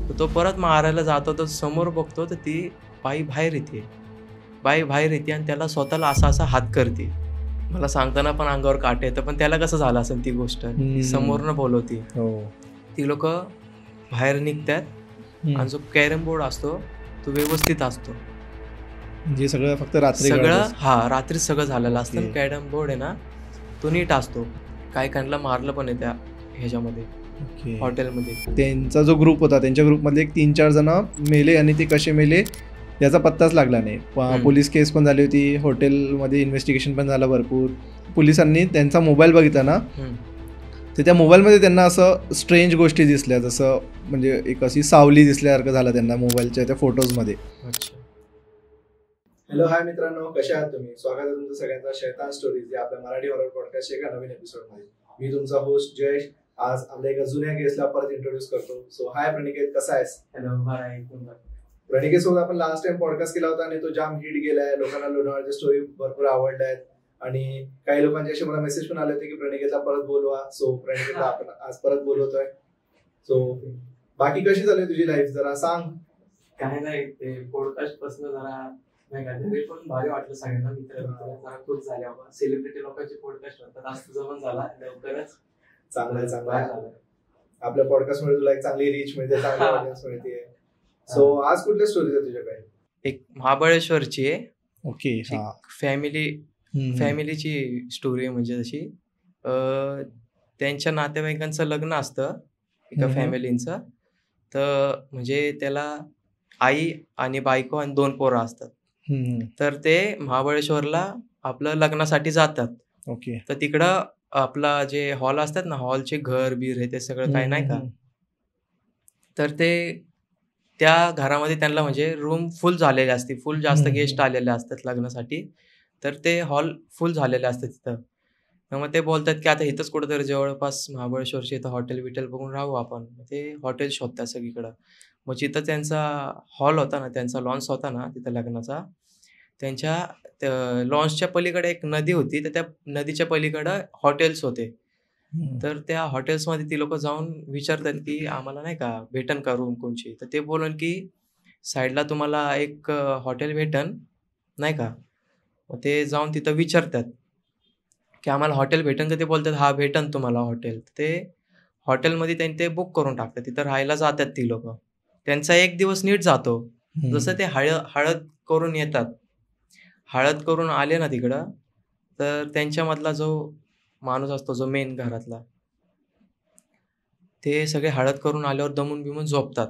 तर तो परत मारायला जातो, तर समोर बघतो तर ती बाई बाहेर येते. बाई बाहेर येते आणि त्याला स्वतःला असा-असा हात करते. मला सांगताना पण अंगावर काटे येतं, पण त्याला कसं झालं असेल ती गोष्ट. ती हं. समोरनं बोलवते. हो. ती लोकं बाहेर निघतात हं. आणि जो कॅरम बोर्ड असतो, तो व्यवस्थित असतो. म्हणजे सगळं फक्त रात्री घडत सगळं असतं. हां, रात्रीच सगळं झालेलं असतं ओके. आणि कॅरम बोर्ड आहे ना, तो नीट असतो. काही काहींना मारलं पण आहे त्या ह्याच्यामध्ये, ओके. हॉटेलमध्ये. त्यांचा जो ग्रुप होता, त्यांच्या ग्रुपमधले एक 3-4 जण मेले आणि ते कसे मेले याचा पत्ताच लागला नाही. हं, पोलीस केस पण झाली होती. हॉटेलमध्ये इन्व्हेस्टिगेशन पण झालं भरपूर. पोलिसांनी त्यांचा मोबाईल बघितला ना, हं. तर त्या मोबाईलमध्ये त्यांना असं स्ट्रेंज गोष्टी दिसल्या. जसं म्हणजे एक अशी सावली दिसल्यासारखं झालं त्यांना मोबाईलच्या त्या फोटोजमध्ये. अच्छा. हॅलो, हाय मित्रांनो, कशा आहात तुम्ही? स्वागत आहे तुमचं सगळ्यांचं शैतान स्टोरीज या आपल्या मराठी हॉरर पॉडकास्टच्या एका नवीन एपिसोडमध्ये. मी तुमचा होस्ट जयेश. आज आपल्या एका जुन्या गेस्टला परत इंट्रोड्यूस करतो. सो हाय प्रणिकेत, कसा आहेस? हॅलो, हाय. प्रणिकेत सोबत आपण लास्ट टाइम पॉडकास्ट केला होता आणि तो जाम हिट गेलाय. लोकांना लोणावळ्याच्या स्टोरी भरपूर आवडल्या आहेत आणि काही लोकांचे असे मला मेसेज पण आले होते की प्रणिकेतला परत बोलवा. सो प्रणिकेतला आपण आज परत बोलवतोय. सो बाकी कशी झाली तुझी लाईफ, जरा सांग. काय नाही, ते पॉडकास्ट पासून जरा नाही का घरी पण भारी वाटलं सगळ्यांना. मित्र जरा खुश झाले बाबा. सेलिब्रिटी लोकांचे पॉडकास्ट होतात, आज तुझं पण झाला लवकरच. चांगलं बाहेर झालं. आपल्या पॉडकास्ट मध्ये तुला एक चांगली रीच मिळते, चांगली ऑडियन्स मिळते. सो आज कुठल्या स्टोरीज आहे तुझ्याकडे? एक महाबळेश्वरची आहे. ओके. फॅमिलीची स्टोरी आहे. म्हणजे तशी त्यांच्या नातेवाईकांचं लग्न असतं एका फॅमिलींचं. तर म्हणजे त्याला आई आणि बायको आणि 2 पोरं असतात. तर ते महाबळेश्वरला आपलं लग्नासाठी जातात. ओके. तर तिकडं आपला जे हॉल असतात ना, हॉलचे घर-बीर हे ते सगळं काही नाही का. तर ते त्या घरामध्ये त्यांना म्हणजे रूम फुल झालेली असते. फुल जास्त गेस्ट आलेले असतात लग्नासाठी. तर ते हॉल फुल झालेले असतात तिथं. तर मग ते बोलतात, की आता इथंच कुठेतरी जवळपास महाबळेश्वरच्या इथं हॉटेल-बिटेल बघून राहू आपण. मग ते हॉटेल शोधतात सगळीकडं. मग जिथं त्यांचा हॉल होता ना, त्यांचा लॉन्स होता ना तिथं लग्नाचा, त्यांच्या लॉन्सच्या पलीकडे एक नदी होती. तर त्या नदीच्या पलीकडं हॉटेल्स होते. तर त्या हॉटेल्समध्ये ती लोकं जाऊन विचारतात, की आम्हाला नाही का भेटेल का रूम कोणची? तर ते बोलले, की साइडला तुम्हाला एक हॉटेल भेटेल, नाही का. मग ते जाऊन तिथं विचारतात, की आम्हाला हॉटेल भेटेल का? ते बोलतात, "हां, भेटेल तुम्हाला हॉटेल." ते हॉटेलमध्ये त्यांनी ते बुक करून टाकतात. तिथं राहायला जातात ती लोकं. त्यांचा एक दिवस नीट जातो. जसं ते हळद करून येतात. हळद करून आले ना तिकडं, तर त्यांच्यामधला जो माणूस असतो, जो मेन घरातला, ते सगळे हळद करून आल्यावर दमून-बिमून झोपतात.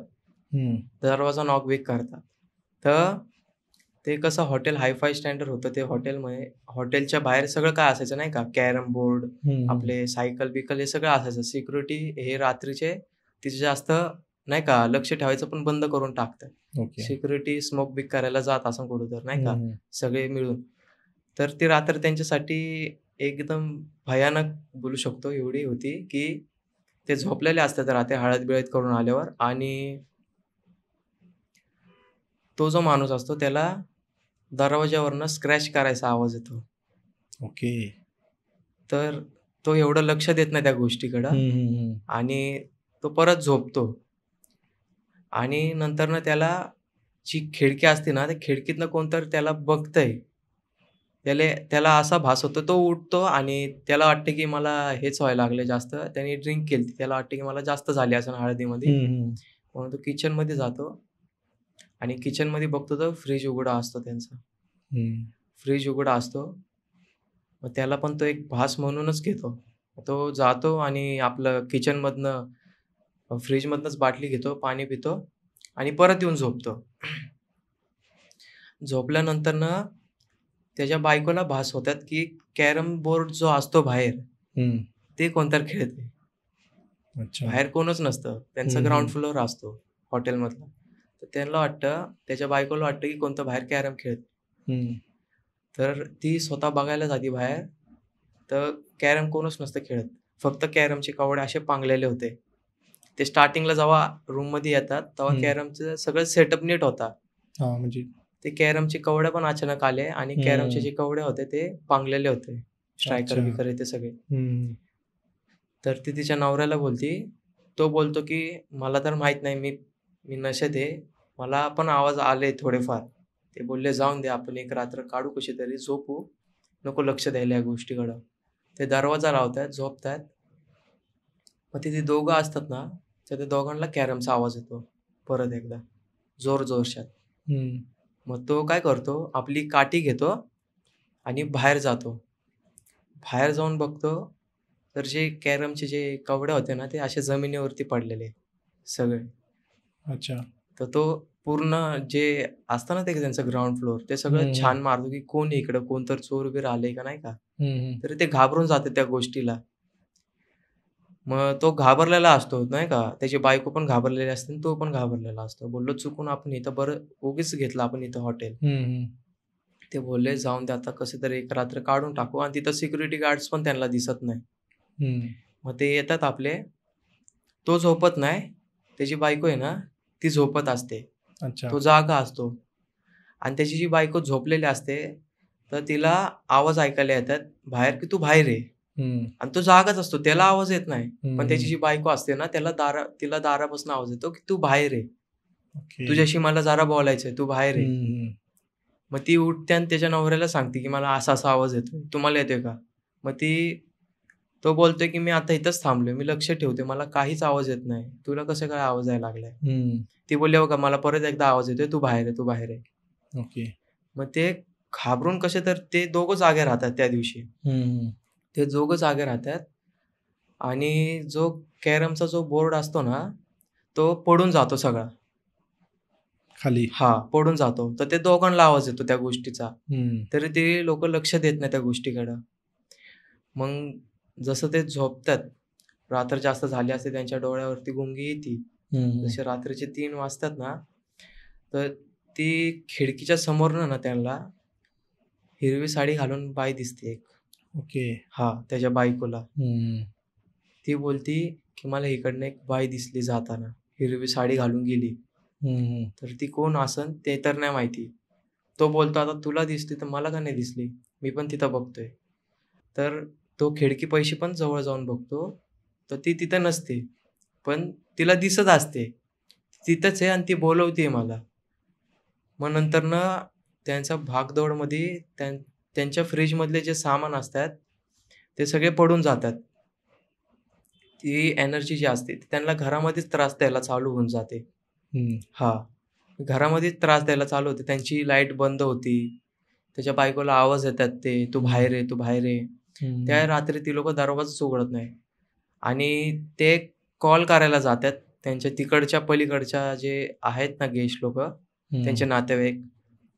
दरवाजा नॉक-बिक करतात. तर ते कसं हॉटेल हाय-फाय स्टँडर्ड होतं ते हॉटेलमध्ये. हॉटेलच्या बाहेर सगळं काय असायचं नाही का, कॅरम बोर्ड, आपले सायकल-बिकल हे सगळं असायचं. सिक्युरिटी हे रात्रीचे तिथे जास्त नाही का लक्ष ठेवायचं पण बंद करून टाकतात. ओके. सिक्युरिटी स्मोक-बिक करायला जात असेल कुठेतरी नाही का, सगळे मिळून. तर ती रात्र त्यांच्यासाठी एकदम भयानक बोलू शकतो एवढी होती, की ते झोपलेले असतात रात्री हळद-बिळद करून आल्यावर आणि तो जो माणूस असतो त्याला दरवाजावरनं स्क्रॅच करायचा आवाज येतो. ओके. तर तो एवढं लक्ष देत नाही त्या गोष्टीकडं आणि तो परत झोपतो आणि नंतरनं त्याला जी खिडकी असते ना, त्या खिडकीतनं कोणतरी त्याला बघतंय. त्याला असा भास होतो, तो उठतो आणि त्याला वाटतं, की मला हेच व्हायला लागलंय जास्त. त्याने ड्रिंक केलती. त्याला वाटतं, की मला जास्त झाली असेल हळदीमध्ये. म्हणून तो किचनमध्ये जातो आणि किचनमध्ये बघतो तर फ्रिज उघडा असतो त्यांचा. फ्रिज उघडा असतो. मग त्याला पण तो एक भास म्हणूनच घेतो. तो जातो आणि आपलं किचनमधनं फ्रिजमधनंच बाटली घेतो, पाणी पितो आणि परत येऊन झोपतो. झोपल्यानंतरनं त्याच्या बायकोला भास होतात, की कॅरम बोर्ड जो असतो बाहेर, ते कोणतरी खेळतंय. अच्छा. बाहेर कोणच नसतं. त्यांचा ग्राउंड फ्लोअर असतो हॉटेलमधला. तर त्यांना वाटतं, त्याच्या बायकोला वाटतं, की कोणतं बाहेर कॅरम खेळतंय. तर ती स्वतः बघायला जाते बाहेर, तर कॅरम कोणच नसतं खेळत. फक्त कॅरमचे कवडे असे पांगलेले होते. ते स्टार्टिंगला जेव्हा रूममध्ये येतात, तेव्हा कॅरमचं सगळं सेटअप नीट होता. म्हणजे ते कॅरमचे कवडे पण अचानक आले आणि कॅरमचे जे कवडे होते ते पांगलेले होते. स्ट्रायकर-बिकर ते सगळे. तर ती तिच्या नवऱ्याला बोलती. तो बोलतो, की "मला तर माहीत नाही, मी मी नशेत आहे, मला पण आवाज आले थोडेफार. ते बोलले, "जाऊन दे, आपण एक रात्र काढू कशी तरी, झोपू, नको लक्ष द्यायला या गोष्टीकडं." ते दरवाजा लावतायत, झोपतायत. मग ते दोघं असतात ना, तर त्या दोघांना कॅरमचा आवाज येतो परत एकदा, जोरशोरात. हम्म. मग तो काय करतो, आपली काठी घेतो आणि बाहेर जातो. बाहेर जाऊन बघतो, तर जे कॅरमचे जे कवड्या होते ना, ते असे जमिनीवरती पडलेले सगळे. अच्छा. तर तो पूर्ण जे असतं ना ते त्यांचं ग्राउंड फ्लोअर, ते सगळं छान मारतो, की कोण आहे इकडं, कोण तर चोर-बीर आले का नाही का. तर ते घाबरून जाते त्या गोष्टीला. मग तो घाबरलेला असतो नाही का, त्याची बायको पण घाबरलेली असते आणि तो पण घाबरलेला असतो. बोललो, "चुकून आपण इथं बरं उगीच घेतलं आपण इथं हॉटेल." ते बोलले, "जाऊन दे, आता कसं तरी एक रात्र काढून टाकू." आणि तिथं सिक्युरिटी गार्ड्स पण त्यांना दिसत नाही. मग ते येतात आपले. तो झोपत नाही. त्याची बायको आहे ना, ती झोपत असते. अच्छा. तो जागा असतो आणि त्याची जी बायको झोपलेली असते, तर तिला आवाज ऐकायला येतात बाहेर, की "तू बाहेर ये." आणि तो जागाच असतो. त्याला आवाज येत नाही. पण त्याची जी बायको असते ना, तिला दारापासून आवाज येतो, की "तू बाहेर ये. ओके. तुझ्याशी मला जरा बोलायचंय. तू बाहेर ये." मग ती उठते आणि त्याच्या नवऱ्याला सांगते, की "मला असा-असा आवाज येतोय. तुम्हाला येतोय का?" मग तो बोलतोय, की "मी आता इथंच थांबलोय. मी लक्ष ठेवते. मला काहीच आवाज येत नाही. तुला कसं काय आवाज यायला लागलाय?" ती बोलली, "हो का, मला परत एकदा आवाज येतोय. तू बाहेर ये, तू बाहेर ये." ओके. मग ते घाबरून कसे तर ते दोघं जागे राहतात त्या दिवशी. ते दोघं जागे राहतात आणि जो कॅरमचा जो बोर्ड असतो ना, तो पडून जातो सगळा. खाली. पडून जातो. तर ते दोघांना आवाज येतो त्या गोष्टीचा. तरी ते लोकं लक्ष देत नाही त्या गोष्टीकडं. मग जसं ते झोपतात, रात्र जास्त झाली असते, त्यांच्या डोळ्यावरती गुंगी येते. जसे रात्रीचे 3 वाजतात ना, तर ती खिडकीच्या समोरनं ना त्यांना हिरवी साडी घालून बाई दिसते एक. ओके. त्याच्या बायकोला. ती बोलती, की "मला इकडनं एक बाई दिसली जाताना, हिरवी साडी घालून गेली." तर ती कोण असन ते तर नाही माहिती. तो बोलतो, "आता तुला दिसली तर मला का नाही दिसली? मी पण तिथं बघतोय." तर तो खिडकीपाशी पण जवळ जाऊन बघतो, तर ती तिथं नसते. पण तिला दिसत असते. तिथंच आहे आणि ती बोलवते मला. मग नंतरनं त्यांच्या भागदौडमध्ये त्यांच्या फ्रिजमधले जे सामान असतात, ते सगळे पडून जातात. ती एनर्जी जी असते ती त्यांना घरामध्येच त्रास द्यायला चालू होऊन जाते. घरामध्येच त्रास द्यायला चालू होते. त्यांची लाईट बंद होती. त्याच्या बायकोला आवाज येतात ते, "तू बाहेर ये, तू बाहेर ये." त्या रात्री ती लोकं दरवाजाच उघडत नाही आणि ते कॉल करायला जातात. त्यांच्या तिकडच्या पलीकडच्या जे आहेत ना गेस्ट लोकं, त्यांचे नातेवाईक,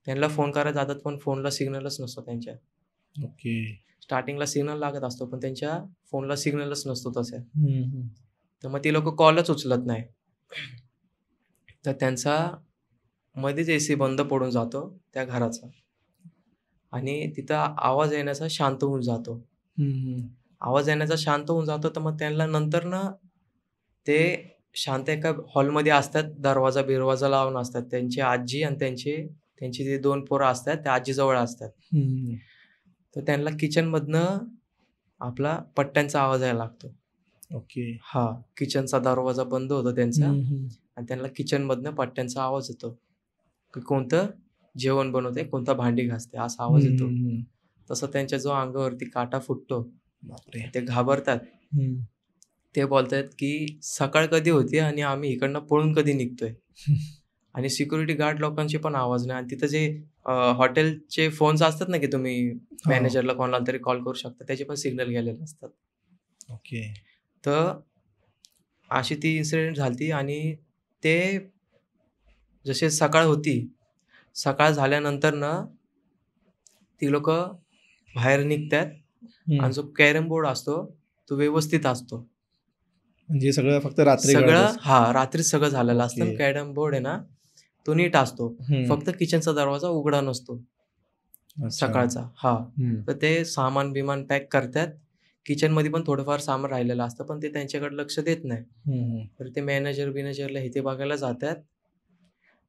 त्यांना फोन करायला जातात, पण फोनला सिग्नलच नसतो त्यांच्या. ओके. स्टार्टिंगला सिग्नल लागत असतो, पण त्यांच्या फोनला सिग्नलच नसतो तसा. तर मग ती लोकं कॉलच उचलत नाही. तर त्यांचा मध्येच एसी बंद पडून जातो त्या घराचा आणि तिथं आवाज येण्याचा शांत होऊन जातो. आवाज येण्याचा शांत होऊन जातो, तर मग त्यांना नंतरनं ते शांत एका हॉलमध्ये असतात, दरवाजा-बिरवाजा लावून असतात. त्यांची आजी आणि त्यांची जे 2 पोरं असतात, त्या आजीजवळ असतात. तर त्यांना किचनमधनं आपला पट्ट्यांचा आवाज यायला लागतो. ओके. किचनचा दरवाजा बंद होतो त्यांचा आणि त्यांना किचनमधनं पट्ट्यांचा आवाज येतो, की कोणतं जेवण बनवते, कोणता भांडी घासते, असा आवाज येतो. तसं त्यांच्या जो अंगावरती काटा फुटतो, बापरे. ते घाबरतात. ते बोलतायत, की सकाळ कधी होते आणि आम्ही इकडनं पळून कधी निघतोय. आणि सिक्युरिटी गार्ड लोकांचे पण आवाज नाही आणि तिथं जे हॉटेलचे फोन्स असतात ना, की तुम्ही मॅनेजरला कोणाला तरी कॉल करू शकता, त्याचे पण सिग्नल गेलेले असतात. ओके. तर अशी ती इन्सिडेंट झाली आणि ते जसे सकाळ होती, सकाळ झाल्यानंतरनं ती लोकं बाहेर निघतात आणि जो कॅरम बोर्ड असतो, तो व्यवस्थित असतो. म्हणजे सगळं फक्त रात्री रात्रीच सगळं झालेलं असतं. कॅरम बोर्ड आहे ना, तो नीट असतो. फक्त किचनचा दरवाजा उघडा नसतो सकाळचा. तर ते सामान-बिमान पॅक करतात. किचनमध्ये पण थोडंफार सामान राहिलेलं असतं, पण ते त्यांच्याकडे लक्ष देत नाही. तर ते मॅनेजर-बिनेजरला हे ते बघायला जातात.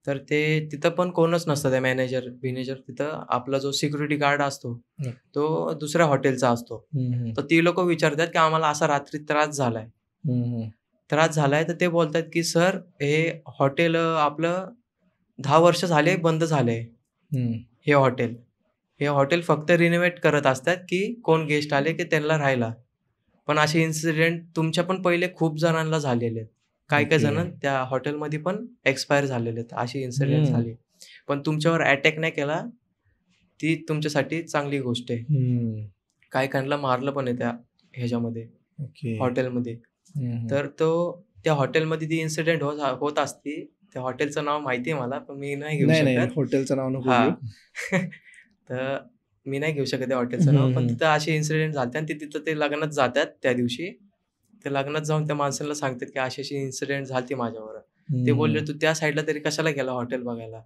तर ते तिथं पण कोणच नसतं. त्या मॅनेजर-बिनेजर तिथं आपला जो सिक्युरिटी गार्ड असतो, तो दुसऱ्या हॉटेलचा असतो. तर ती लोकं विचारतात, की आम्हाला असा रात्री त्रास झालाय. त्रास झालाय, तर ते बोलतात की सर हे हॉटेल आपलं 10 वर्ष झाले बंद झालंय हम्म. हे हॉटेल. हे हॉटेल फक्त रिनोव्हेट करत असतात की कोण गेस्ट आले की त्यांना राहायला. पण असे इन्सिडेंट तुमच्या पण पहिले खूप जणांना झालेले आहेत. काही-काही ओके. जण त्या हॉटेलमध्ये पण एक्सपायर झालेले आहेत. अशी इन्सिडेंट हम्म. झाली. पण तुमच्यावर अटॅक नाही केला, ती तुमच्यासाठी चांगली गोष्ट आहे. हम्म. काही काहींना मारलं पण आहे त्या ह्याच्यामध्ये, ओके. हॉटेलमध्ये. हम्म. तर त्या हॉटेलमध्ये ती इन्सिडेंट होत असती. त्या हॉटेलचं नाव माहिती आहे मला, पण मी नाही घेऊ नाही नाही शकत. हॉटेलचं नाव नको हां. घेऊ. तर मी नाही घेऊ शकत त्या हॉटेलचं नाव. पण हम्म. तिथं असे इन्सिडेंट झाले आणि तिथं ते लग्नात जातात त्या दिवशी. ते लग्नात जाऊन त्या माणसाला सांगतात, की अशी-अशी इन्सिडेंट झाली माझ्यावर. ते बोलले, "तू त्या साईडला तरी कशाला गेला हॉटेल बघायला?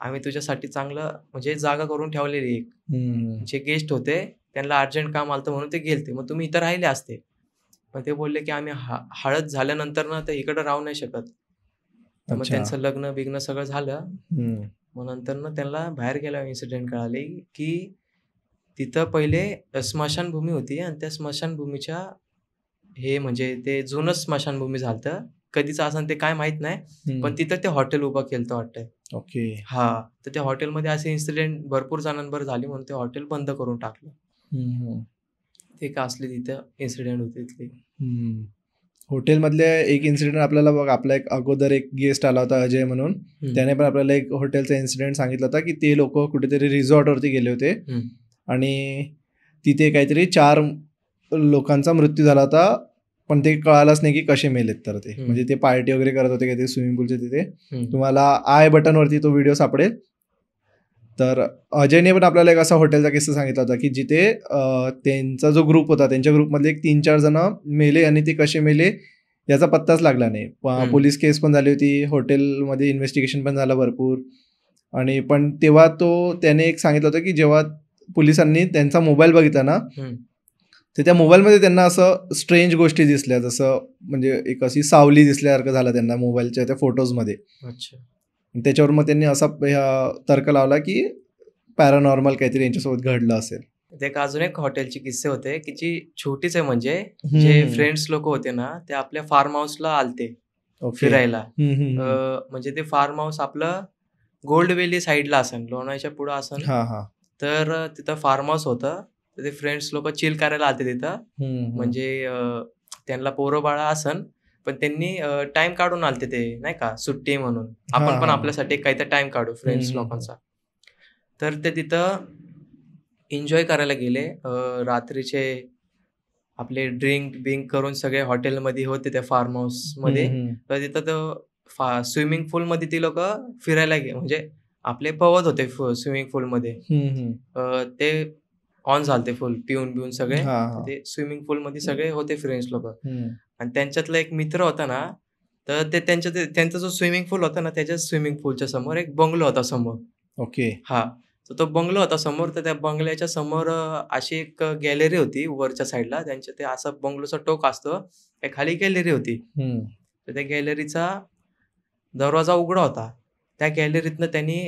आम्ही तुझ्यासाठी चांगलं म्हणजे जागा करून ठेवलेली एक." हम्म. जे गेस्ट होते त्यांना अर्जंट काम आलं म्हणून ते गेलते. मग तुम्ही इथं राहिले असते. पण ते बोलले, की "आम्ही हळद झाल्यानंतर ना तर इकडं राहू नाही शकत." तर मग अच्छा. त्यांचं लग्न-बिग्न सगळं झालं. हम्म. मग नंतरनं त्यांना बाहेर गेल्यावर इन्सिडेंट कळाले, की तिथं पहिले स्मशानभूमी होती आणि त्या स्मशानभूमीच्या हे म्हणजे ते जुनंच स्मशानभूमी झालतं. कधीचं असेल ते काय माहीत नाही. पण हम्म. तिथं ते हॉटेल उभं केलतं वाटतंय. ओके. हां. तर त्या हॉटेलमध्ये असे इन्सिडेंट भरपूर जणांबरोबर झाले म्हणून ते हॉटेल बंद करून टाकलं. हम्म. ते का असली तिथं इन्सिडेंट होती तिथली. हम्म. हॉटेलमधले एक इन्सिडेंट आपल्याला बघ आपला एक अगोदर एक गेस्ट आला होता अजय म्हणून. हं. त्याने पण आपल्याला एक हॉटेलचा इन्सिडेंट सांगितला होता की ते लोक कुठेतरी रिसॉर्टवरती गेले होते हं. आणि तिथे काहीतरी 4 लोकांचा मृत्यू झाला होता. पण ते कळालंच नाही की कसे मेलेत तर ते म्हणजे ते पार्टी वगैरे करत होते काहीतरी स्विमिंग पूलच्या तिथे. हं. तुम्हाला आय बटनवरती तो व्हिडिओ सापडेल. तर अजयने पण आपल्याला एक असा हॉटेलचा किस्सा सांगितला होता की जिथे त्यांचा जो ग्रुप होता त्यांच्या ग्रुपमधले एक 3-4 जण मेले आणि ते कसे मेले याचा पत्ताच लागला नाही. पोलीस केस पण झाली होती. हॉटेलमध्ये इन्व्हेस्टिगेशन पण झालं भरपूर. आणि पण तेव्हा त्याने एक सांगितलं होतं की जेव्हा पोलिसांनी त्यांचा मोबाईल बघितला ना तर त्या मोबाईलमध्ये त्यांना असं स्ट्रेंज गोष्टी दिसल्या. जसं म्हणजे एक अशी सावली दिसल्यासारखं झालं त्यांना मोबाईलच्या त्या फोटोजमध्ये. अच्छा. त्याच्यावर मग त्यांनी असा तर्क लावला की पॅरानॉर्मल काहीतरी यांच्यासोबत घडलं असेल. एक अजून एक हॉटेलचे किस्से होते की जी छोटीच आहे म्हणजे जे फ्रेंड्स लोक होते ना ते आपल्या फार्म हाऊसला आलते फिरायला. म्हणजे ते फार्म हाऊस आपलं गोल्ड व्हॅली साईडला असेल, लोणावळ्याच्या पुढं असेल. तर तिथं फार्म हाऊस होतं. तर ते फ्रेंड्स लोक चिल करायला आलते तिथं. म्हणजे त्यांना पोरं बाळा असन पण त्यांनी टाइम काढून आलते ते नाही का सुट्टी म्हणून. आपण पण आपल्यासाठी काहीतरी टाइम काढू फ्रेंड्स लोकांचा. तर ते तिथं एन्जॉय करायला गेले. रात्रीचे आपले ड्रिंक करून सगळे हॉटेलमध्ये होते त्या फार्म हाऊसमध्ये. तर तिथं स्विमिंग पूलमध्ये ती लोक फिरायला म्हणजे आपले पवत होते स्विमिंग पूलमध्ये. ते ऑन झालते फुल पिऊन बिऊन सगळे. ते स्विमिंग पूलमध्ये सगळे होते फ्रेंड्स लोक. आणि त्यांच्यातला एक मित्र होता ना तर ते त्यांचा जो स्विमिंग पूल होता ना त्याच्या स्विमिंग पूलच्या समोर एक बंगलो होता समोर. ओके. हा तर तो बंगलो होता समोर. तर त्या बंगल्याच्या समोर अशी एक गॅलरी होती वरच्या साईडला. त्यांच्या ते असं बंगलोचा टोक असतो त्या खाली गॅलरी होती. तर त्या गॅलरीचा दरवाजा उघडा होता. त्या गॅलरीतनं त्यांनी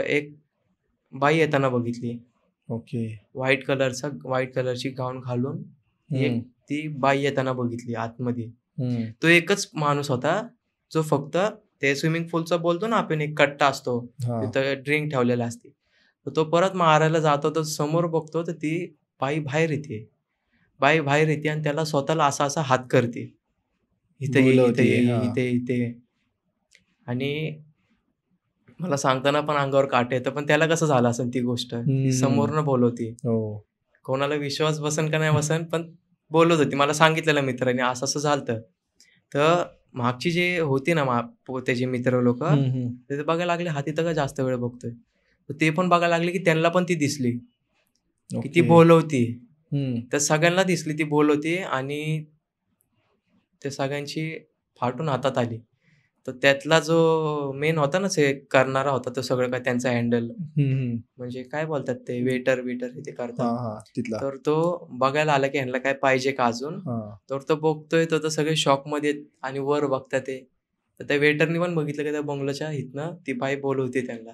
एक बाई येताना बघितली. ओके. व्हाईट कलरची गाऊन घालून ती बाई येताना बघितली आतमध्ये. तो एकच माणूस होता जो फक्त ते स्विमिंग पूलचा बोलतो ना आपण एक कट्टा असतो तिथं ड्रिंक ठेवलेला असते. तर तो परत मारायला जातो तर समोर बघतो तर ती बाई बाहेर येते आणि त्याला स्वतःला असा हात करते. इथे आणि मला सांगताना पण अंगावर काटे येतं. पण त्याला कसं झालं असेल ती गोष्ट. ती समोरनं बोलवती. कोणाला विश्वास बसन का नाही बसन पण बोलत होती. मला सांगितलेलं मित्राने असं झालतं. तर मागची जे होती ना त्याचे मित्र लोक ते बघायला लागले हा तिथं का जास्त वेळ बघतोय. तर ते पण बघायला लागले की त्यांना पण ती दिसली की ती बोलवती. तर सगळ्यांना दिसली ती बोलवती आणि ते सगळ्यांची फाटून हातात आली. तर त्यातला जो मेन होता ना करणारा होता तो सगळं काय त्यांचा हँडल म्हणजे काय बोलतात ते वेटर ते करतात. तर तो बघायला आला की ह्यांना काय पाहिजे का अजून. तर तो बघतोय तर सगळे शॉकमध्ये आणि वर बघतात ते. तर त्या वेटरनी पण बघितलं की त्या बंगलोच्या इथनं ती बाई बोलवते त्यांना.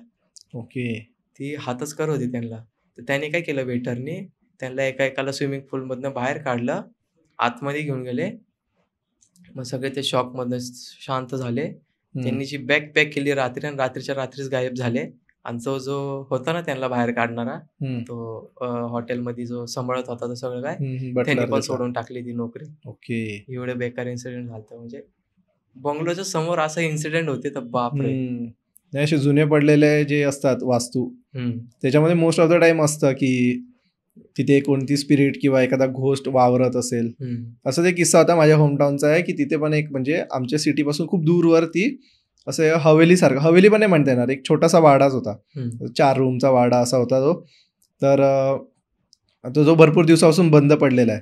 ओके. ती हातच करत होती त्यांना. तर त्याने काय केलं वेटरनी त्यांना एकाला स्विमिंग पूलमधनं बाहेर काढलं. आतमध्ये घेऊन गेले मग सगळे ते शॉकमधनं शांत झाले. त्यांनी जी बॅग पॅक केली रात्री आणि रात्रीच्या रात्रीच गायब झाले. आणि जो जो होता ना त्यांना बाहेर काढणारा, तो हॉटेलमध्ये जो सांभाळत होता तो सगळं काय, त्यांनी पण सोडून टाकली ती नोकरी. ओके. एवढे बेकार इन्सिडेंट झालतं. म्हणजे बंगलोच्या समोर असं इन्सिडेंट होते तर बापरे. असे जुने पडलेले जे असतात वास्तू, त्याच्यामध्ये मोस्ट ऑफ द टाइम असतं की तिथे कोणती स्पिरिट किंवा एखादा घोस्ट वावरत असेल. असं ते किस्सा होता माझ्या होमटाऊनचा आहे की तिथे पण एक म्हणजे आमच्या सिटीपासून खूप दूरवरती असं हवेलीसारखं, हवेली पण नाही म्हणता येणार, एक छोटासा वाडाच होता. 4 रूमचा वाडा असा होता तो. तर तो जो भरपूर दिवसापासून बंद पडलेला आहे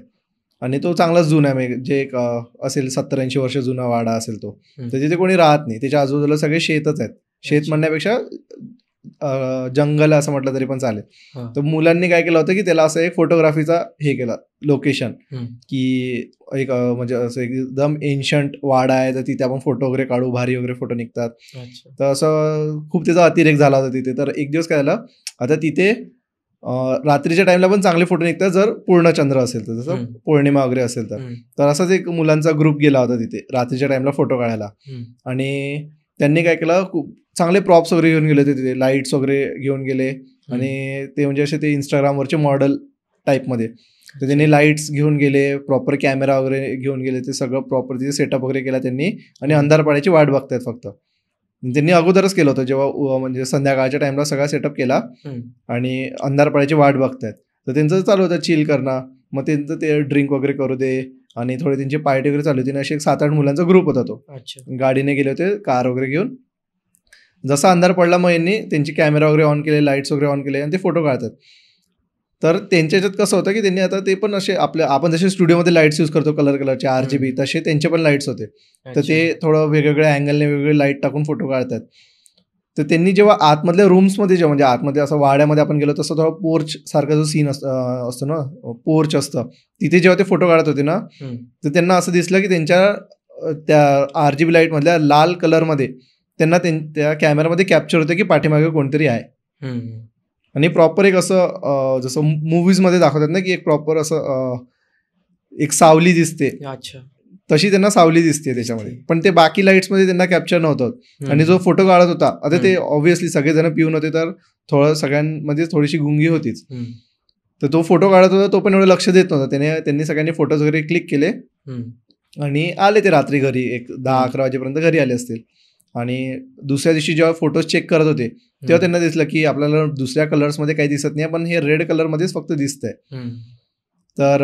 आणि तो चांगलाच जुना आहे. जे एक असेल 70-80 वर्ष जुना वाडा असेल तो. तर तिथे कोणी राहत नाही. त्याच्या आजूबाजूला सगळे शेतच आहेत. शेत म्हणण्यापेक्षा जंगल असं म्हटलं तरी पण चालेल. तर मुलांनी काय केलं होतं की त्याला असं एक फोटोग्राफीचा हे केलं लोकेशन, की एक म्हणजे असं एकदम एन्शंट वाडा आहे, तर तिथे आपण फोटो वगैरे काढू, भारी वगैरे फोटो निघतात. तर असं खूप त्याचा अतिरेक झाला होता तिथे. तर एक दिवस काय झालं, आता तिथे रात्रीच्या टाइमला पण चांगले फोटो निघतात जर पूर्ण चंद्र असेल तर, जसं पौर्णिमा वगैरे असेल तर असाच एक मुलांचा ग्रुप गेला होता तिथे रात्रीच्या टाइमला फोटो काढायला. आणि त्यांनी काय केलं, खूप चांगले प्रॉप्स वगैरे घेऊन गेले होते तिथे, लाईट्स वगैरे घेऊन गेले. आणि ते म्हणजे असे ते इंस्टाग्रामवरचे मॉडेल टाईपमध्ये, तर त्यांनी लाईट्स घेऊन गेले, प्रॉपर कॅमेरा वगैरे घेऊन गेले, ते सगळं प्रॉपर तिथे सेटअप वगैरे केला त्यांनी. आणि अंधार पडायची वाट बघतायत फक्त. त्यांनी अगोदरच केलं होतं, जेव्हा म्हणजे संध्याकाळच्या टाइमला सगळा सेटअप केला आणि अंधार पडायची वाट बघतायत. तर त्यांचं चालू होतं चिल करणं. मग त्यांचं ते ड्रिंक वगैरे करू दे आणि थोडी त्यांची पार्टी वगैरे चालू होती. अशी 7-8 मुलांचा ग्रुप होता तो. गाडीने गेले होते, कार वगैरे घेऊन. जसा अंधार पडला मग यांनी त्यांची कॅमेरा वगैरे ऑन केले, लाईट्स वगैरे ऑन केले आणि ते फोटो काढतात. तर त्यांच्या ह्याच्यात कसं होतं की त्यांनी आता ते पण असे आपण जसे स्टुडिओमध्ये लाईट्स यूज करतो कलरचे RGB, तसे त्यांचे पण लाईट्स होते. तर ते थोडं वेगवेगळ्या अँगलने वेगवेगळे लाईट टाकून फोटो काढतात. तर त्यांनी जेव्हा आतमधल्या रूम्समध्ये जेव्हा म्हणजे आतमध्ये असं वाड्यामध्ये आपण गेलो तसं थोडा पोर्च सारखा जो सीन असतो ना, पोर्च असतं, तिथे जेव्हा ते फोटो काढत होते ना, तर त्यांना असं दिसलं की त्यांच्या त्या RGB लाईटमधल्या लाल कलरमध्ये त्यांना त्या कॅमेरामध्ये कॅप्चर होते की पाठीमागे कोणतरी आहे. आणि प्रॉपर एक असं जसं मूवीजमध्ये दाखवतात ना की एक प्रॉपर असं एक सावली दिसते, तशी त्यांना सावली दिसते त्याच्यामध्ये. पण ते बाकी लाईट्समध्ये त्यांना कॅप्चर नव्हतं. आणि जो फोटो काढत होता, आता ते ऑब्व्हियसली सगळेजण पिऊन होते, तर थोडं सगळ्यांमध्ये थोडीशी गुंगी होतीच. तर तो फोटो काढत होता, तो पण एवढं लक्ष देत नव्हता. त्यांनी सगळ्यांनी फोटोज वगैरे क्लिक केले आणि आले ते रात्री घरी, एक 10-11 वाजेपर्यंत घरी आले असतील. आणि दुसऱ्या दिवशी जेव्हा फोटोज चेक करत होते तेव्हा त्यांना दिसलं की आपल्याला दुसऱ्या कलर्समध्ये काही दिसत नाही, पण हे रेड कलरमध्येच फक्त दिसतंय. तर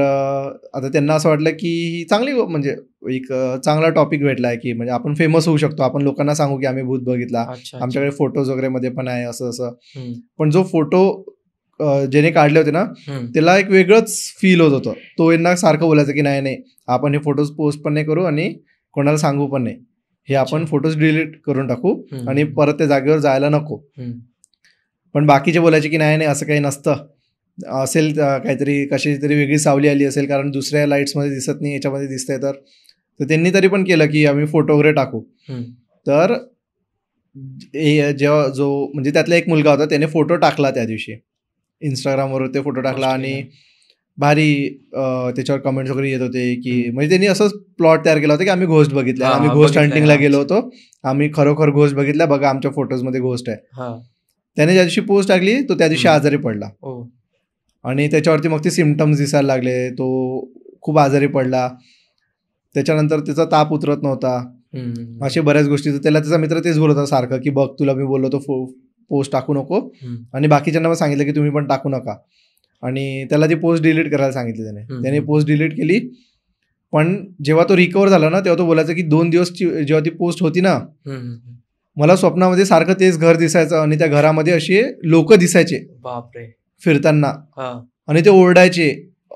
आता त्यांना असं वाटलं की ही चांगली म्हणजे एक चांगला टॉपिक भेटला आहे की म्हणजे आपण फेमस होऊ शकतो, आपण लोकांना सांगू की आम्ही भूत बघितला, आमच्याकडे फोटोज वगैरे मध्ये पण आहे असं असं. पण जो फोटो ज्याने काढले होते ना त्याला एक वेगळंच फील होत होतं. तो यांना सारखं बोलायचं की नाही नाही, आपण हे फोटोज पोस्ट पण नाही करू आणि कोणाला सांगू पण नाही, हे आपण फोटोज डिलीट करून टाकू आणि परत त्या जागेवर जायला नको. पण बाकीचे बोलायचे की नाही नाही, असं काही नसतं, असेल काहीतरी कशी तरी वेगळी सावली आली असेल, कारण दुसऱ्या लाईट्समध्ये दिसत नाही, याच्यामध्ये दिसतंय. तर त्यांनी तरी पण केलं की आम्ही फोटो वगैरे टाकू. तर जेव्हा जो म्हणजे त्यातला एक मुलगा होता त्याने फोटो टाकला त्या दिवशी इंस्टाग्रामवर, ते फोटो टाकला आणि भारी त्याच्यावर कमेंट्स वगैरे येत होते की म्हणजे त्यांनी असंच प्लॉट तयार केला होता की आम्ही घोस्ट बघितला, आम्ही घोस्ट हंटिंगला गेलो होतो, आम्ही खरोखर घोस्ट बघितला, बघा आमच्या फोटोजमध्ये घोस्ट आहे. त्याने ज्या दिवशी पोस्ट टाकली तो त्या दिवशी आजारी पडला आणि त्याच्यावरती मग ते सिम्पटम्स दिसायला लागले, तो खूप आजारी पडला. त्याच्यानंतर त्याचा ताप उतरत नव्हता, अशा बऱ्याच गोष्टी. त्याला त्याचा मित्र तेच बोलत होता सारखं की बघ तुला मी बोललो तो पोस्ट टाकू नको, आणि बाकीच्यांना पण सांगितलं की तुम्ही पण टाकू नका. आणि त्याला ती पोस्ट डिलीट करायला सांगितली त्याने पोस्ट डिलीट केली. पण जेव्हा तो रिकवर झाला ना तेव्हा तो बोलायचा की 2 दिवस जेव्हा ती पोस्ट होती ना, मला स्वप्नामध्ये सारखं तेच घर दिसायचं आणि त्या घरामध्ये असे लोक दिसायचे फिरताना आणि ते ओरडायचे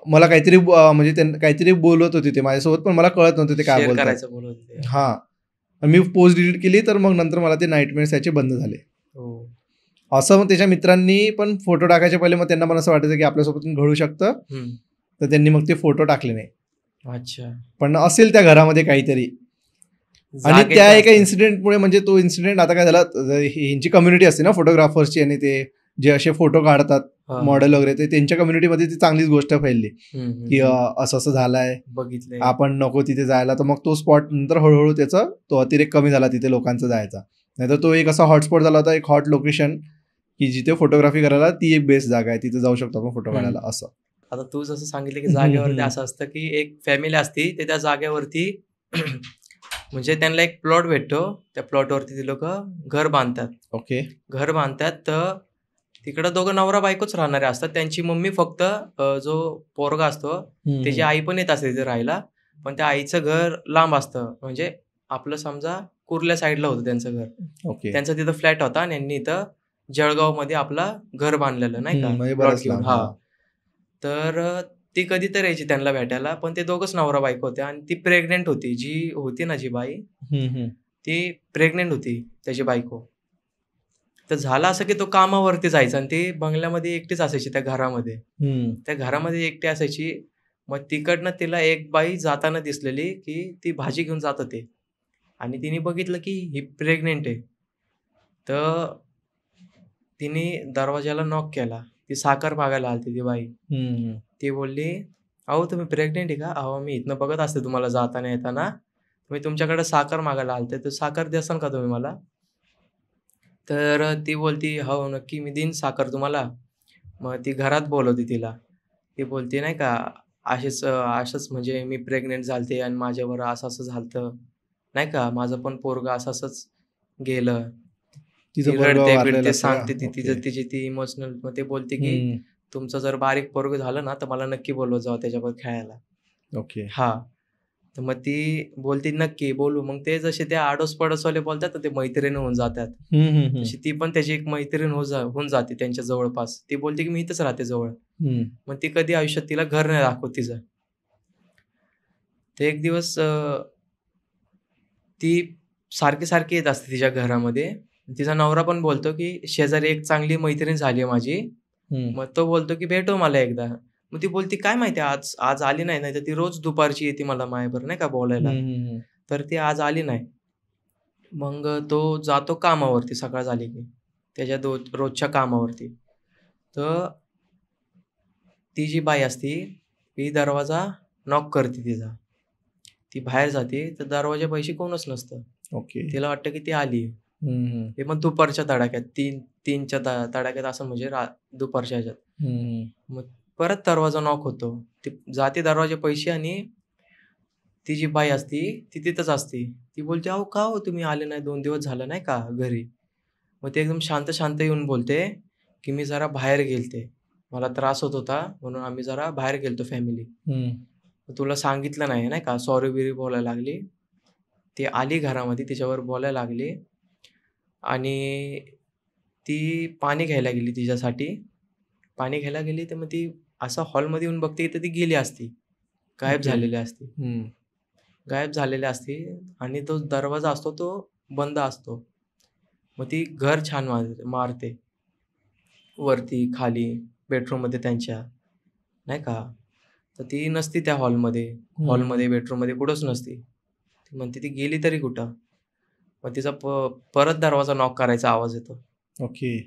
मला, काहीतरी म्हणजे त्यांना काहीतरी बोलत होते ते माझ्यासोबत, पण मला कळत नव्हते ते काय बोलतात. हा, मी पोस्ट डिलीट केली तर मग नंतर मला ते नाईटमेअर्स याचे बंद झाले. असं मग त्याच्या मित्रांनी पण फोटो टाकायच्या पहिले मग त्यांना पण असं वाटायचं की आपल्यासोबत घडू शकतं, तर त्यांनी मग ते फोटो टाकले नाही. अच्छा, पण असेल त्या घरामध्ये काहीतरी. आणि त्या एका इन्सिडेंटमुळे म्हणजे तो इन्सिडेंट आता काय झाला, यांची कम्युनिटी असते ना फोटोग्राफर्सची आणि ते जे असे फोटो काढतात हा. मॉडेल वगैरे ते त्यांच्या कम्युनिटीमध्ये ती चांगलीच गोष्ट फैलली की असं असं झालंय, बघितलंय. आपण नको तिथे जायला. तर मग तो स्पॉट नंतर हळूहळू त्याचा तो अतिरेक कमी झाला तिथे लोकांचा जायचा. नाहीतर तो एक असा हॉटस्पॉट झाला होता, एक हॉट लोकेशन की जिथे फोटोग्राफी करायला ती एक बेस्ट जागा आहे, तिथे जाऊ शकतो आपण फोटो काढायला असं. आता तू जसं सांगितलं की जागेवरती असं असतं की एक फॅमिली असती ते त्या जागेवरती म्हणजे त्यांना एक प्लॉट भेटतो, त्या प्लॉटवरती ते लोक घर बांधतात. ओके. घर बांधतात तर तिकडं दोघं नवरा बायकोच राहणारे असतात. त्यांची मम्मी फक्त जो पोरगा असतो त्याची आई पण येत असते तिथे राहायला, पण त्या आईचं घर लांब असतं. म्हणजे आपलं समजा कुर्ल्या साईडला होतं त्यांचं घर. ओके. त्यांचा तिथं फ्लॅट होता आणि यांनी इथं जळगावमध्ये आपला घर बांधलेलं नाही का, म्हणजे प्लॉट बरंच घेऊन. लांब. हा. तर ती कधीतरी यायची त्यांना भेटायला, पण ते दोघंच नवरा बायको होते आणि ती प्रेग्नेंट होती. जी होती ना जी बाई, ती प्रेग्नेंट होती त्याची बायको. तर झालं असं की तो कामावरती जायचा आणि ती बंगल्यामध्ये एकटीच असायची त्या घरामध्ये. त्या घरामध्ये एकटी असायची. मग तिकडनं तिला एक बाई जाताना दिसलेली की ती भाजी घेऊन जात होते आणि तिने बघितलं की ही प्रेग्नेंट आहे. तर तिने दरवाजाला नॉक केला. ती साखर मागायला आलती ती बाई. ती बोलली, "अहो तुम्ही प्रेग्नेंट आहे का? अहो मी इथनं बघत असते तुम्हाला जाताना येताना. मी तुमच्याकडे साखर मागायला आलते, तर साखर द्याल का तुम्ही मला?" तर ती बोलती, "हो नक्की मी देईन साखर तुम्हाला." मग ती घरात बोलवते तिला. ती बोलते नाही का, असंच म्हणजे मी प्रेग्नंट झालते आणि माझ्यावर असं-असं झालतं. नाही का, माझं पण पोरगं असं-असंच गेलं. तिचं ती पोरगं वारलेलं रडते-बिडते असतं का? सांगते ती ओके. तिची ती इमोशनल. मग ते बोलते की तुमचं जर बारीक पोरगं झालं ना, तर मला नक्की बोलवत जावा त्याच्याबरोबर खेळायला. ओके. हां. तर मग ती बोलते, "नक्की बोलू." मग ते जसे ते आडोस-पडोसवाले बोलतात ना, ते मैत्रीण होऊन जातात. तशी ती पण त्याची एक मैत्रीण होऊन जाते त्यांच्या जवळपास. ती बोलते की मी इथंच राहते जवळ. मग ती कधी आयुष्यात तिला घर नाही दाखवत तिचं. ते एक दिवस ती सारखी-सारखी येत असते तिच्या घरामध्ये. तिचा नवरा पण बोलतो की शेजारी एक चांगली मैत्रीण झाली आहे माझी. मग तो बोलतो की भेटव मला एकदा. मग ती बोलती, "काय माहिती आज आज आली नाही, नाहीतर ती रोज दुपारची येते मला माझ्याबरोबर नाही का बोलायला." तर ती आज आली नाही. मग तो जातो कामावरती सकाळ झाली की. त्याच्या रोजच्या कामावरती. तर ती जी बाई असती, ती दरवाजा नॉक करते तिचा. ती बाहेर जाते, तर दरवाजापाशी कोणच नसतं. ओके. तिला वाटतं की ती आली. ते मग दुपारच्या तडाख्यात 3च्या तडाख्यात असं म्हणजे दुपारच्या ह्याच्यात. मग परत दरवाजा नॉक होतो. ती जाते दरवाजापाशी आणि ती जी बाई असती, ती तिथंच असते. ती बोलते, "अहो का हो तुम्ही आले नाही 2 दिवस झालं नाही का घरी?" मग ती एकदम शांत-शांत येऊन बोलते, की "मी जरा बाहेर गेलते. मला त्रास होत होता म्हणून आम्ही जरा बाहेर गेलतो फॅमिली. तुला सांगितलं नाही, नाही का?" सॉरी-बिरी बोलायला लागली. ती आली घरामध्ये तिच्यावर बोलायला लागली आणि ती पाणी घ्यायला गेली तिच्यासाठी. पाणी घ्यायला गेली तर मग ती असं हॉलमध्ये येऊन बघते तर ती गेली असती. गायब ओके. झालेली असती. गायब झालेली असती आणि तो दरवाजा असतो तो बंद असतो. मग ती घर छान मारते. वरती, खाली, बेडरूममध्ये त्यांच्या, नाही का? तर ती नसती त्या हॉलमध्ये, बेडरूममध्ये कुठंच नसती. ती म्हणते ती गेली तरी कुठं? मग तिचा परत दरवाजा नॉक करायचा आवाज येतो. ओके.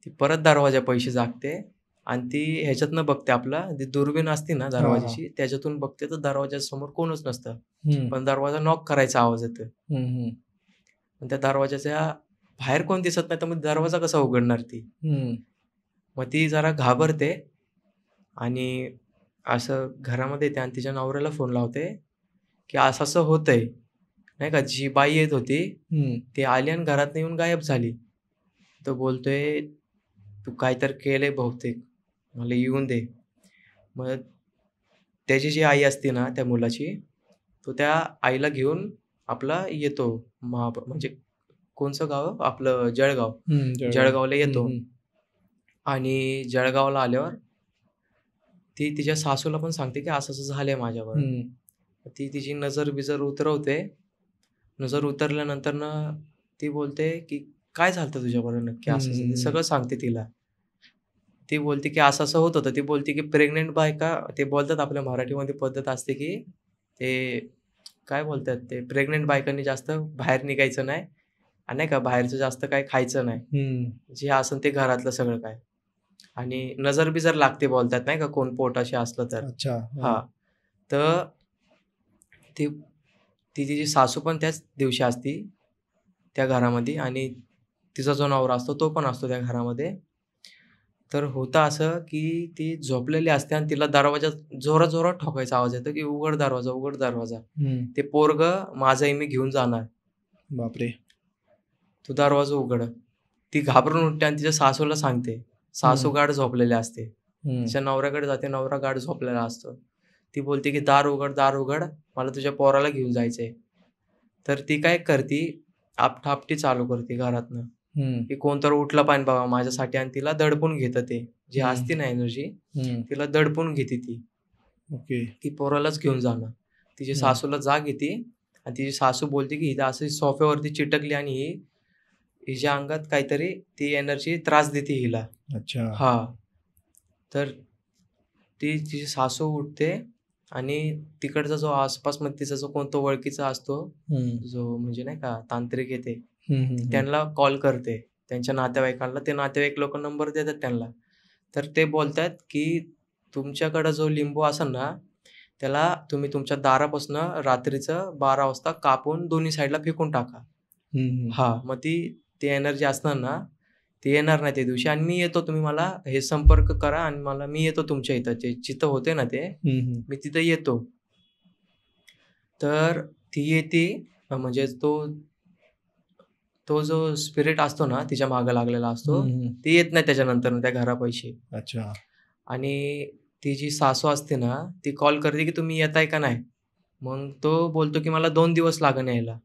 ती परत दरवाजापाशी जागते आणि ती ह्याच्यातनं बघते ती दुर्बीण असते ना दरवाजाची, त्याच्यातून बघते तर दरवाजासमोर कोणच नसतं. पण दरवाजा नॉक करायचा आवाज येतोय. पण त्या दरवाजाच्या बाहेर कोण दिसत नाही, तर मग दरवाजा कसा उघडणार ती? मग ती जरा घाबरते आणि असं घरामध्ये येते आणि तिच्या नवऱ्याला फोन लावते, की असं-असं होतंय. नाही का, जी बाई येत होती, ती आली आणि घरातनं येऊन गायब झाली. तो बोलतोय, "तू काहीतरी केलंय बहुतेक, मला येऊन दे." मग त्याची जी आई असते ना त्या मुलाची, तो त्या आईला घेऊन आपला येतो म्हणजे कोणचं गाव? आपलं जळगाव. जळगावला येतो आणि जळगावला आल्यावर ती तिच्या सासूला पण सांगते, की असं-असं झालंय माझ्याबरोबर. ती तिची नजर-बिजर उतरवते. नजर उतरल्यानंतरनं ती बोलते, की "काय झालतं तुझ्याबरोबर नक्की?" असं-असं. ते सगळं सांगते तिला. ती बोलते, की असं-असं होत होतं. ती बोलते, की प्रेग्नंट बायका ते बोलतात आपल्या मराठीमध्ये पद्धत असते, की ते काय बोलतात ते प्रेग्नंट बायकांनी जास्त बाहेर निघायचं नाही आणि नाही का बाहेरचं जास्त काय खायचं नाही, जे असेल ते घरातलं सगळं काय. आणि नजर बिजर लागते बोलतात नाही का, कोण पोटाशी असलं तर. अच्छा. हा, तर ती ती तिची सासू पण त्याच दिवशी असती त्या घरामध्ये, आणि तिचा जो नवरा असतो तो पण असतो त्या घरामध्ये. तर होतं असं की ती झोपलेली असते आणि तिला दरवाजा जोरात जोरात ठोकायचा आवाज येतो की उघड दरवाजा, उघड दरवाजा. ते पोरगं माझं मी घेऊन जाणार, बापरे. तू दरवाजा उघड. ती घाबरून उठते आणि तिच्या सासूला सांगते. सासू गाढ झोपलेली असते. तिच्या नवऱ्याकडे जाते, नवरा गाढ झोपलेला असतो. ती बोलते की दार उघड, दार उघड, मला तुझ्या पोराला घेऊन जायचंय. तर ती काय करते, आपटापटी चालू करते घरातनं की कोणतरी उठलं पाहिजे बाबा माझ्यासाठी, आणि तिला दडपून घेतं. ते जी असती ना एनर्जी, तिला दडपून घेते ती. ओके. ती पोरालाच घेऊन जाणार. तिची सासूला जाग येते आणि तिची सासू बोलते की हिला असं सोफ्यावरती चिटकली आणि हिच्या अंगात काहीतरी ती एनर्जी त्रास देते हिला. अच्छा. हा, तर तिची सासू उठते आणि तिकडचा जो आसपासमध्ये तिचा जो कोणता ओळखीचा असतो, जो म्हणजे नाही का तांत्रिक येते, त्यांना कॉल करते, त्यांच्या नातेवाईकांना. ते नातेवाईक लोक नंबर देतात त्यांना. तर ते बोलतात की तुमच्याकडं जो लिंबू असेल ना, त्याला तुम्ही तुमच्या दारापासून रात्रीचं 12 वाजता कापून दोन्ही साईडला फेकून टाका. हा, मग ती एनर्जी असणार ना, ती येणार नाही त्या दिवशी, आणि मी येतो, तुम्ही मला हे संपर्क करा आणि मी येतो तुमच्या इथं, जिथं होते ना ते, मी तिथं येतो. तर ती येते, म्हणजे तो जो स्पिरिट असतो ना तिच्या मागं लागलेला असतो, ती येत नाही त्याच्यानंतर त्या घरापाशी. अच्छा. आणि ती जी सासू असते ना, ती कॉल करते की तुम्ही येताय का नाही. मग तो बोलतो की मला 2 दिवस लागन यायला,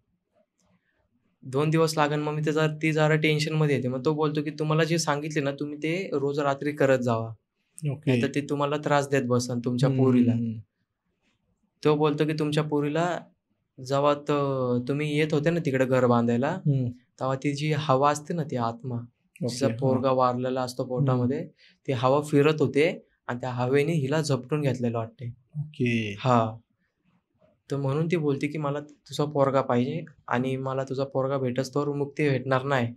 2 दिवस लागन. मग ती जरा टेन्शनमध्ये येते. मग तो बोलतो की तुम्हाला जे सांगितले ना, तुम्ही ते रोज रात्री करत जावा, नाही तर ते तुम्हाला त्रास देत बसन तुमच्या पोरीला. तो बोलतो की तुमच्या पोरीला जेव्हा तुम्ही येत होते ना तिकडे घर बांधायला, तेव्हा ती जी हवा असते ना, ती आत्मा, जिचा पोरगा वारलेला असतो पोटामध्ये, ती हवा फिरत होते आणि त्या हवेने हिला झपटून घेतलेलं वाटते. हा, तर म्हणून ती बोलते की मला तुझा पोरगा पाहिजे आणि मला तुझा पोरगा भेटस्तोवर मुक्ती भेटणार नाही.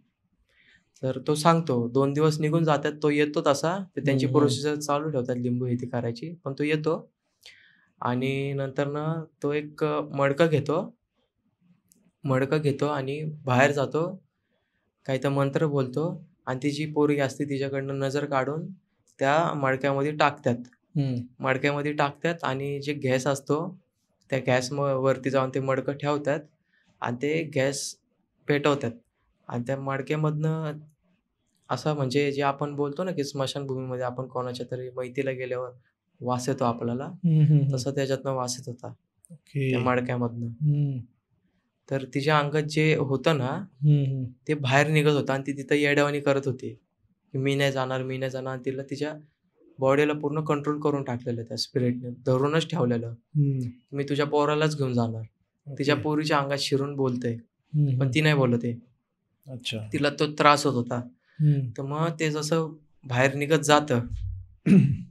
तर तो सांगतो. 2 दिवस निघून जातात, तो येतो तसा. तर त्यांची प्रोसिजर चालू ठेवतात लिंबू हे ते करायची, पण तो येतो. आणि नंतरनं तो एक मडकं घेतो आणि बाहेर जातो, काही तर मंत्र बोलतो, आणि ती जी पोरगी असते तिच्याकडनं नजर काढून त्या मडक्यामध्ये टाकतात आणि जे गॅस असतो त्या गॅस वरती जाऊन ते मडकं ठेवतात आणि ते गॅस पेटवतात. आणि त्या मडक्यामधनं असं, म्हणजे जे आपण बोलतो ना की स्मशानभूमीमध्ये आपण कोणाच्या तरी मैतीला गेल्यावर वास येतो आपल्याला, तसं त्याच्यातनं वास येत होता त्या मडक्यामधनं. तर तिच्या अंगात जे होतं ना ते बाहेर निघत होतं आणि ती तिथं येड्यावानी करत होती की मी नाही जाणार, मी नाही जाणार. आणि तिला तिच्या बॉडीला पूर्ण कंट्रोल करून टाकलेलं त्या स्पिरिटने, धरूनच ठेवलेलं. मी तुझ्या पोरालाच घेऊन जाणार. तिच्या पोरीच्या अंगात शिरून बोलते, पण ती नाही बोलत आहे. अच्छा. तिला तो त्रास होत होता. तर मग ते जसं बाहेर निघत जातं,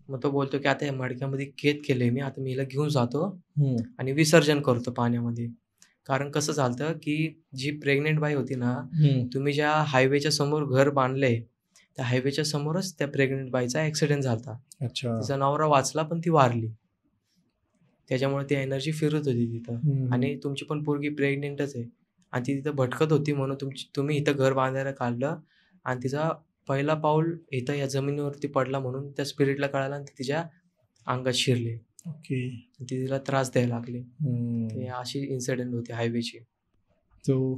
मग तो बोलतो की आता या मडक्यामध्ये खेत केलंय मी, आता मी हिला घेऊन जातो आणि विसर्जन करतो पाण्यामध्ये. कारण कसं झालं की जी प्रेग्नेंट बाई होती ना, तुम्ही ज्या हायवेच्या समोर घर बांधलंय त्या हायवेच्या समोरच त्या प्रेग्नेंट बाईचा ऍक्सिडेंट झाला. तिचा नवरा वाचला पण ती वारली. त्याच्यामुळे ती एनर्जी फिरत होती तिथं. आणि तुमची पण पोरगी प्रेग्नेंटच आहे आणि ती तिथं भटकत होती, म्हणून तुम्ही इथं घर बांधायला काढलं आणि तिचा पहिला पाऊल इथं या जमिनीवरती पडला, म्हणून त्या स्पिरिटला कळालं आणि ती तिच्या अंगात शिरली. ती तिला त्रास द्यायला लागली. ते अशी इन्सिडेंट होती हायवेची. सो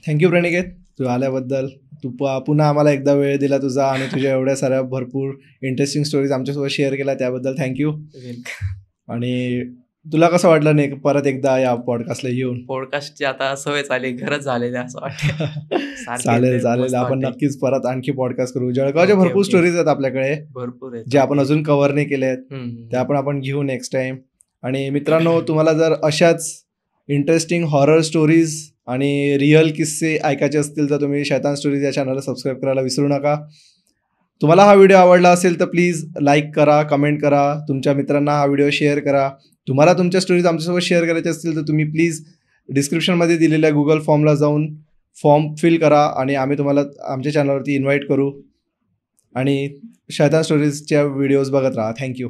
थँक्यू प्रणिकेत, तू आल्याबद्दल. तू पुन्हा आम्हाला एकदा वेळ दिला तुझा आणि तुझ्या एवढ्या साऱ्या भरपूर इंटरेस्टिंग स्टोरीज आमच्यासोबत शेअर केल्या, त्याबद्दल थँक्यू. आणि तुला कसं वाटलं नाही परत एकदा या पॉडकास्टला येऊन? पॉडकास्टची आता सवय झाली, घरच झालेली असं वाटतं. चालेल, आपण नक्कीच परत आणखी पॉडकास्ट करू. जळगावच्या भरपूर स्टोरीज आहेत आपल्याकडे, भरपूर आहेत जे आपण अजून कव्हर नाही केले आहेत, त्या आपण घेऊ नेक्स्ट टाइम. आणि मित्रांनो, तुम्हाला जर अशाच इंटरेस्टिंग हॉरर स्टोरीज आणि रिअल किस्से ऐकायचे असतील तर तुम्ही शैतान स्टोरीज या चॅनलला सबस्क्राईब करायला विसरू नका. तुम्हाला हा व्हिडिओ आवडला असेल तर प्लीज लाईक करा, कमेंट करा, तुमच्या मित्रांना हा व्हिडिओ शेअर करा. तुम्हाला तुमच्या स्टोरीज आमच्यासोबत शेअर करायच्या असतील तर तुम्ही प्लीज डिस्क्रिप्शनमध्ये दिलेल्या गुगल फॉर्मला जाऊन फॉर्म फिल करा आणि आम्ही तुम्हाला आमच्या चॅनलवरती इन्व्हाइट करू आणि शैतान स्टोरीजच्या व्हिडिओज बघत राहा. थँक्यू.